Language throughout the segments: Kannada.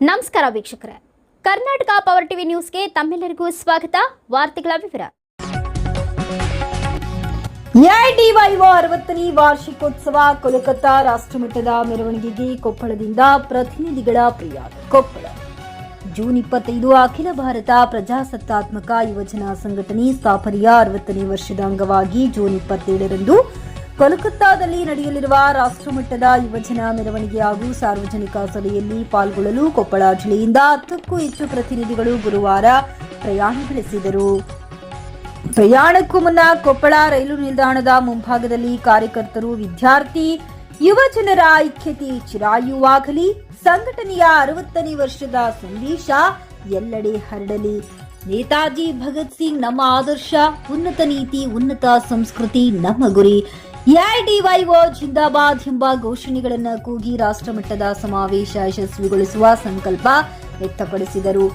ನಮಸ್ಕಾರ ವೀಕ್ಷಕರೇ, ಕರ್ನಾಟಕ ಪವರ್ ಟಿವಿ ನ್ಯೂಸ್ಗೆ ತಮ್ಮೆಲ್ಲರಿಗೂ ಸ್ವಾಗತ. ವಾರ್ತೆಗಳ ವಿವರ. ಎಐಡಿವೈಒ 60ನೇ ವಾರ್ಷಿಕೋತ್ಸವ ಕೋಲ್ಕತ್ತಾ ರಾಷ್ಟ್ರಮಟ್ಟದ ಮೆರವಣಿಗೆಗೆ ಕೊಪ್ಪಳದಿಂದ ಪ್ರತಿನಿಧಿಗಳ ಪ್ರಯಾಣ. ಕೊಪ್ಪಳ ಜೂನ್ 25 ಅಖಿಲ ಭಾರತ ಪ್ರಜಾಸತ್ತಾತ್ಮಕ ಯುವಜನ ಸಂಘಟನೆ ಸ್ಥಾಪನೆಯ 60ನೇ ವರ್ಷದ ಅಂಗವಾಗಿ ಜೂನ್ 27ರಂದು ಕೋಲ್ಕತ್ತಾದಲ್ಲಿ ನಡೆಯಲಿರುವ ರಾಷ್ಟ್ರಮಟ್ಟದ ಯುವಜನ ಮೆರವಣಿಗೆ ಹಾಗೂ ಸಾರ್ವಜನಿಕ ಸಭೆಯಲ್ಲಿ ಪಾಲ್ಗೊಳ್ಳಲು ಕೊಪ್ಪಳ ಜಿಲ್ಲೆಯಿಂದ 10ಕ್ಕೂ ಹೆಚ್ಚು ಪ್ರತಿನಿಧಿಗಳು ಗುರುವಾರ ಪ್ರಯಾಣ ಬೆಳೆಸಿದರು. ಪ್ರಯಾಣಕ್ಕೂ ಮುನ್ನ ಕೊಪ್ಪಳ ರೈಲು ನಿಲ್ದಾಣದ ಮುಂಭಾಗದಲ್ಲಿ ಕಾರ್ಯಕರ್ತರು, ವಿದ್ಯಾರ್ಥಿ, ಯುವಜನರ ಐಕ್ಯತೆ ಚಿರಾಯುವಾಗಲಿ, ಸಂಘಟನೆಯ 60ನೇ ವರ್ಷದ ಸಂದೇಶ ಎಲ್ಲೆಡೆ ಹರಡಲಿ, ನೇತಾಜಿ ಭಗತ್ ಸಿಂಗ್ ನಮ್ಮ ಆದರ್ಶ, ಉನ್ನತ ನೀತಿ ಉನ್ನತ ಸಂಸ್ಕೃತಿ ನಮ್ಮ ಗುರಿ, ಎಐಡಿವೈಒ ಜಿಂದಾಬಾದ್ ಎಂಬ ಘೋಷಣೆಗಳನ್ನು ಕೂಗಿ ರಾಷ್ಟ್ರಮಟ್ಟದ ಸಮಾವೇಶ ಯಶಸ್ವಿಗೊಳಿಸುವ ಸಂಕಲ್ಪ ವ್ಯಕ್ತಪಡಿಸಿದರು.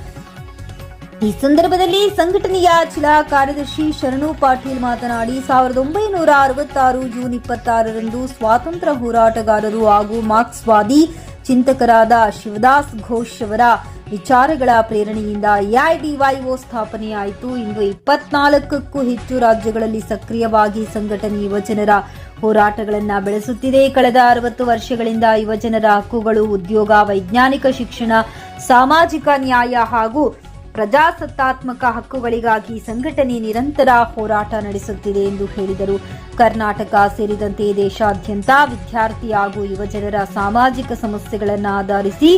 ಈ ಸಂದರ್ಭದಲ್ಲಿ ಸಂಘಟನೆಯ ಜಿಲ್ಲಾ ಕಾರ್ಯದರ್ಶಿ ಶರಣು ಪಾಟೀಲ್ ಮಾತನಾಡಿ, 1966 ಜೂನ್ 26ರಂದು ಸ್ವಾತಂತ್ರ್ಯ ಹೋರಾಟಗಾರರು ಹಾಗೂ ಮಾರ್ಕ್ಸ್ವಾದಿ ಚಿಂತಕರಾದ ಶಿವದಾಸ್ ಘೋಷ್ ಅವರ ವಿಚಾರಗಳ ಪ್ರೇರಣೆಯಿಂದ ಎಐಡಿವೈಒ ಸ್ಥಾಪನೆಯಾಯಿತು. ಇಂದು 24ಕ್ಕೂ ಹೆಚ್ಚು ರಾಜ್ಯಗಳಲ್ಲಿ ಸಕ್ರಿಯವಾಗಿ ಸಂಘಟನೆ ಯುವಜನರ ಹೋರಾಟಗಳನ್ನು ಬೆಳೆಸುತ್ತಿದೆ. ಕಳೆದ 60 ವರ್ಷಗಳಿಂದ ಯುವಜನರ ಹಕ್ಕುಗಳು, ಉದ್ಯೋಗ, ವೈಜ್ಞಾನಿಕ ಶಿಕ್ಷಣ, ಸಾಮಾಜಿಕ ನ್ಯಾಯ ಹಾಗೂ ಪ್ರಜಾಸತ್ತಾತ್ಮಕ ಹಕ್ಕುಗಳಿಗಾಗಿ ಸಂಘಟನೆ ನಿರಂತರ ಹೋರಾಟ ನಡೆಸುತ್ತಿದೆ ಎಂದು ಹೇಳಿದರು. ಕರ್ನಾಟಕ ಸೇರಿದಂತೆ ದೇಶಾದ್ಯಂತ ವಿದ್ಯಾರ್ಥಿ ಹಾಗೂ ಯುವಜನರ ಸಾಮಾಜಿಕ ಸಮಸ್ಯೆಗಳನ್ನು ಆಧರಿಸಿ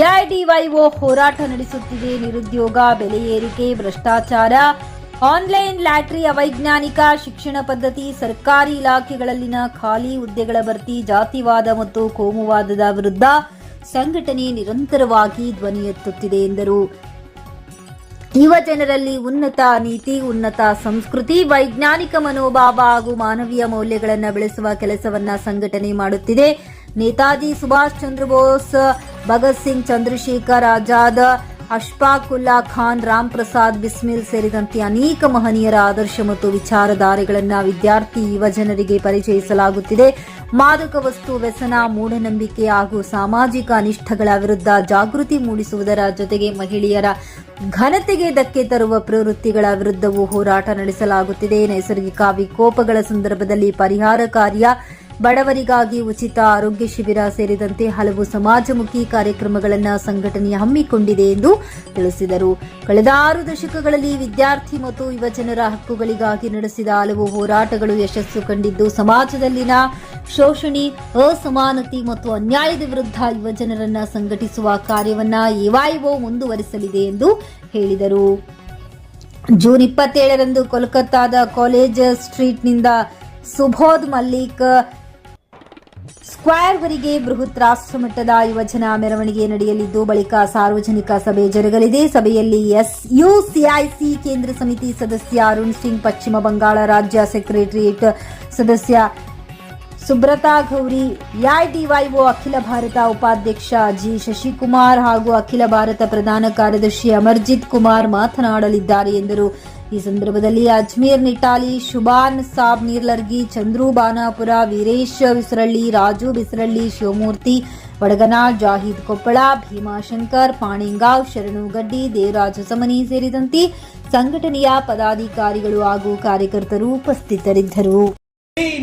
ಎಐಡಿವೈಒ ಹೋರಾಟ ನಡೆಸುತ್ತಿದೆ. ನಿರುದ್ಯೋಗ, ಬೆಲೆ ಏರಿಕೆ, ಭ್ರಷ್ಟಾಚಾರ, ಆನ್ಲೈನ್ ಲಾಟರಿ, ಅವೈಜ್ಞಾನಿಕ ಶಿಕ್ಷಣ ಪದ್ಧತಿ, ಸರ್ಕಾರಿ ಇಲಾಖೆಗಳಲ್ಲಿನ ಖಾಲಿ ಹುದ್ದೆಗಳ ಭರ್ತಿ, ಜಾತಿವಾದ ಮತ್ತು ಕೋಮುವಾದದ ವಿರುದ್ಧ ಸಂಘಟನೆ ನಿರಂತರವಾಗಿ ಧ್ವನಿ ಎತ್ತುತ್ತಿದೆ ಎಂದರು. ಯುವಜನರಲ್ಲಿ ಉನ್ನತ ನೀತಿ, ಉನ್ನತ ಸಂಸ್ಕೃತಿ, ವೈಜ್ಞಾನಿಕ ಮನೋಭಾವ ಹಾಗೂ ಮಾನವೀಯ ಮೌಲ್ಯಗಳನ್ನು ಬೆಳೆಸುವ ಕೆಲಸವನ್ನ ಸಂಘಟನೆ ಮಾಡುತ್ತಿದೆ. ನೇತಾಜಿ ಸುಭಾಷ್ ಚಂದ್ರ ಬೋಸ್, ಭಗತ್ ಸಿಂಗ್, ಚಂದ್ರಶೇಖರ್ ಆಜಾದ್, ಅಶ್ಫಾಕ್ ಉಲ್ಲಾ ಖಾನ್, ರಾಮ್ ಪ್ರಸಾದ್ ಬಿಸ್ಮಿಲ್ ಸೇರಿದಂತೆ ಅನೇಕ ಮಹನೀಯರ ಆದರ್ಶ ಮತ್ತು ವಿಚಾರಧಾರೆಗಳನ್ನು ವಿದ್ಯಾರ್ಥಿ ಯುವಜನರಿಗೆ ಪರಿಚಯಿಸಲಾಗುತ್ತಿದೆ. ಮಾದಕ ವಸ್ತು ವ್ಯಸನ, ಮೂಢನಂಬಿಕೆ ಹಾಗೂ ಸಾಮಾಜಿಕ ಅನಿಷ್ಟಗಳ ವಿರುದ್ಧ ಜಾಗೃತಿ ಮೂಡಿಸುವುದರ ಜೊತೆಗೆ ಮಹಿಳೆಯರ ಘನತೆಗೆ ಧಕ್ಕೆ ತರುವ ಪ್ರವೃತ್ತಿಗಳ ವಿರುದ್ಧವೂ ಹೋರಾಟ ನಡೆಸಲಾಗುತ್ತಿದೆ. ನೈಸರ್ಗಿಕ ವಿಕೋಪಗಳ ಸಂದರ್ಭದಲ್ಲಿ ಪರಿಹಾರ ಕಾರ್ಯ, ಬಡವರಿಗಾಗಿ ಉಚಿತ ಆರೋಗ್ಯ ಶಿಬಿರ ಸೇರಿದಂತೆ ಹಲವು ಸಮಾಜಮುಖಿ ಕಾರ್ಯಕ್ರಮಗಳನ್ನು ಸಂಘಟನೆ ಹಮ್ಮಿಕೊಂಡಿದೆ ಎಂದು ತಿಳಿಸಿದರು. ಕಳೆದ 6 ದಶಕಗಳಲ್ಲಿ ವಿದ್ಯಾರ್ಥಿ ಮತ್ತು ಯುವಜನರ ಹಕ್ಕುಗಳಿಗಾಗಿ ನಡೆಸಿದ ಹಲವು ಹೋರಾಟಗಳು ಯಶಸ್ಸು ಕಂಡಿದ್ದು, ಸಮಾಜದಲ್ಲಿನ ಶೋಷಣೆ, ಅಸಮಾನತೆ ಮತ್ತು ಅನ್ಯಾಯದ ವಿರುದ್ಧ ಯುವಜನರನ್ನ ಸಂಘಟಿಸುವ ಕಾರ್ಯವನ್ನ ಎಐಡಿವೈಒ ಮುಂದುವರಿಸಲಿದೆ ಎಂದು ಹೇಳಿದರು. ಜೂನ್ 27ರಂದು ಕೋಲ್ಕತ್ತಾದ ಕಾಲೇಜ್ ಸ್ಟ್ರೀಟ್ನಿಂದ ಸುಬೋಧ್ ಮಲ್ಲಿಕ್ ಸ್ಕ್ವೇರ್ವರೆಗೆ ಬೃಹತ್ ರಾಷ್ಟ್ರಮಟ್ಟದ ಯುವಜನ ಮೆರವಣಿಗೆ ನಡೆಯಲಿದ್ದು, ಬಳಿಕ ಸಾರ್ವಜನಿಕ ಸಭೆ ಜರುಗಲಿದೆ. ಸಭೆಯಲ್ಲಿ ಯುಸಿಐಸಿ ಕೇಂದ್ರ ಸಮಿತಿ ಸದಸ್ಯ ಅರುಣ್ ಸಿಂಗ್, ಪಶ್ಚಿಮ ಬಂಗಾಳ ರಾಜ್ಯ ಸೆಕ್ರೆಟರಿಯೇಟ್ ಸದಸ್ಯ ಸುಬ್ರತಾ ಗೌರಿ, ಎಐಡಿವೈಒ ಅಖಿಲ ಭಾರತ ಉಪಾಧ್ಯಕ್ಷ ಜಿ ಶಶಿಕುಮಾರ್ ಹಾಗೂ ಅಖಿಲ ಭಾರತ ಪ್ರಧಾನ ಕಾರ್ಯದರ್ಶಿ ಅಮರ್ಜಿತ್ ಕುಮಾರ್ ಮಾತನಾಡಲಿದ್ದಾರೆ ಎಂದರು. ಈ ಸಂದರ್ಭದಲ್ಲಿ ಅಜ್ಮೀರ್ ನಿಟಾಲಿ, ಶುಭಾನ್ ಸಾಬ್ ನೀರ್ಲರ್ಗಿ, ಚಂದ್ರು ಬಾನಾಪುರ, ವೀರೇಶ್ ವಿಸರಳ್ಳಿ, ರಾಜು ಬಿಸರಳ್ಳಿ, ಶಿವಮೂರ್ತಿ ವಡಗನಾಳ್, ಜಾಹಿದ್ ಕೊಪ್ಪಳ, ಭೀಮಾಶಂಕರ್ ಪಾಣಿಂಗಾವ್, ಶರಣು ಗಡ್ಡಿ, ದೇವರಾಜ ಸಮನಿ ಸೇರಿದಂತೆ ಸಂಘಟನೆಯ ಪದಾಧಿಕಾರಿಗಳು ಹಾಗೂ ಕಾರ್ಯಕರ್ತರು ಉಪಸ್ಥಿತರಿದ್ದರು.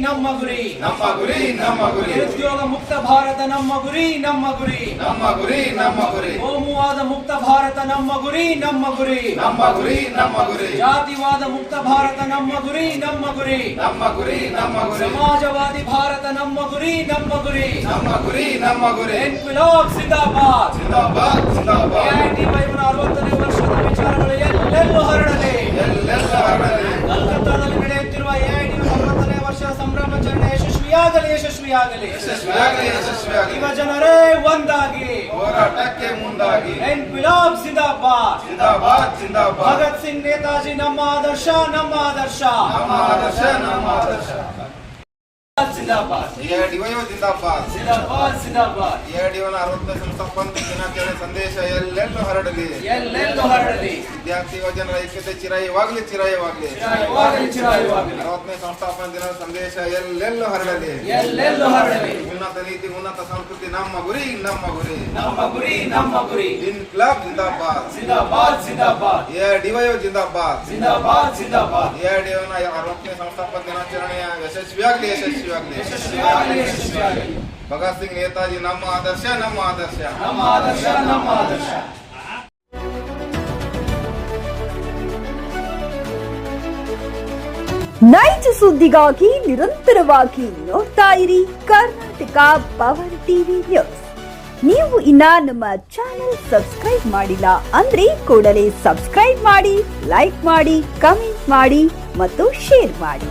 ನಮ್ಮ ಗುರಿ, ನಮ್ಮ ಗುರಿ, ನಮ್ಮ ಗುರಿ, ನಿರುದ್ಯೋಗ ಮುಕ್ತ ಭಾರತ ನಮ್ಮ ಗುರಿ, ನಮ್ಮ ಗುರಿ, ನಮ್ಮ ಗುರಿ, ನಮ್ಮ ಗುರಿ, ಕೋಮುವಾದ ಮುಕ್ತ ಭಾರತ ನಮ್ಮ ಗುರಿ, ನಮ್ಮ ಗುರಿ, ನಮ್ಮ ಗುರಿ, ನಮ್ಮ ಗುರಿ, ಜಾತಿವಾದ ಮುಕ್ತ ಭಾರತ ನಮ್ಮ ಗುರಿ, ನಮ್ಮ ಗುರಿ, ನಮ್ಮ ಗುರಿ, ನಮ್ಮ ಗುರಿ, ಸಮಾಜವಾದಿ ಭಾರತ ನಮ್ಮ ಗುರಿ, ನಮ್ಮ ಗುರಿ, ನಮ್ಮ ಗುರಿ, ನಮ್ಮ ಗುರಿ, ಇನ್ಕ್ವಿಲಾಬ್ ಜಿಂದಾಬಾದ್, ಜಿಂದಾಬಾದ್, ಜಿಂದಾಬಾದ್. ಎಐಡಿವೈಒ 60ನೇ ವರ್ಷದ ವಿಚಾರಗಳು ಎಲ್ಲೆಲ್ಲೂ ಹರಡಲಿ, ಎಲ್ಲೆಲ್ಲೂ ಹರಡಲಿ. ಕೋಲ್ಕತ್ತಾದಲ್ಲಿ ನಡೆಯುತ್ತಿರುವ ಎಐಡಿವೈಒ 60ನೇ ವರ್ಷ ಸಂಭ್ರಮಾಚರಣೆ ಯಶಸ್ವಿಯಾಗಲಿ, ಯಶಸ್ವಿಯಾಗಲಿ, ಯಶಸ್ವಿಯಾಗಲಿ, ಯಶಸ್ವಿಯಾಗಲಿ. ಯುವಜನರೇ ಒಂದಾಗಿ ಹೋರಾಟಕ್ಕೆ ಮುಂದಾಗಿ. ಇನ್ಕ್ವಿಲಾಬ್ ಜಿಂದಾಬಾದ್, ಜಿಂದಾಬಾದ್, ಜಿಂದಾಬಾದ್. ಭಗತ್ ಸಿಂಗ್, ನೇತಾಜಿ ನಮ್ಮ ಆದರ್ಶ, ನಮ್ಮ ಆದರ್ಶ, ನಮ್ಮ ಆದರ್ಶ, ನಮ್ಮ ಆದರ್ಶ. जिंदाबाद ಎಡಿಒ ಜಿಂದಾಬಾದ್ जिंदाबाद जिंदाबाद ಎಡಿಒನ 60ನೇ ಸಂಸ್ಥಾಪನಾ ದಿನಾಚರಣೆ ಸಂದೇಶ ಎಲ್ಲೆಲ್ಲೂ ಹರಡಲಿ ಎಲ್ಲೆಲ್ಲೂ ಹರಡಲಿ ವಿದ್ಯಾರ್ಥಿ ಯುವಜನರ ಐಕ್ಯತೆ ಚಿರಾಯವಾಗಲಿ ಚಿರಾಯವಾಗಲಿ ಚಿರಾಯವಾಗಲಿ ಚಿರಾಯವಾಗಲಿ 60ನೇ ಸಂಸ್ಥಾಪನಾ ದಿನದ ಸಂದೇಶ ಎಲ್ಲೆಲ್ಲೂ ಹರಡಲಿ ಎಲ್ಲೆಲ್ಲೂ ಹರಡಲಿ ಉನ್ನತ ನೀತಿ ಉನ್ನತ ಸಂಸ್ಕೃತಿ ನಮ್ಮ ಗುರಿ ನಮ್ಮ ಗುರಿ ನಮ್ಮ ಗುರಿ ನಮ್ಮ ಗುರಿ ಇನ್ಕ್ಲಾಬ್ ಜಿಂದಾಬಾದ್ जिंदाबाद जिंदाबाद ಎಡಿಒ ಜಿಂದಾಬಾದ್ जिंदाबाद जिंदाबाद ಎಡಿಒನ 60ನೇ ಸಂಸ್ಥಾಪನಾ ದಿನಾಚರಣೆಯ ಯಶಸ್ವಿಯಾಗಲಿ ಯಶಸ್ವಿಯಾಗಲಿ ಯಶಸ್ವಿಯಾಗಲಿ ಯಶಸ್ವಿಯಾಗಲಿ ಭಗತ್ ಸಿಂಗ್ ನೇತಾಜಿ ನಮ್ಮ ಆದರ್ಶ ನಮ್ಮ ಆದರ್ಶ ನಮ್ಮ ಆದರ್ಶ ನಮ್ಮ ಆದರ್ಶ ನೈಜ ಸುದ್ದಿಗಾಗಿ ನಿರಂತರವಾಗಿ ನೋಡ್ತಾ ಇರಿ ಕರ್ನಾಟಕ ಪವರ್ ಟಿವಿ ನ್ಯೂಸ್. ನೀವು ಇನ್ನ ನಮ್ಮ ಚಾನೆಲ್ ಸಬ್ಸ್ಕ್ರೈಬ್ ಮಾಡಿಲ್ಲ ಅಂದ್ರೆ ಕೂಡಲೇ ಸಬ್ಸ್ಕ್ರೈಬ್ ಮಾಡಿ, ಲೈಕ್ ಮಾಡಿ, ಕಮೆಂಟ್ ಮಾಡಿ ಮತ್ತು ಶೇರ್ ಮಾಡಿ.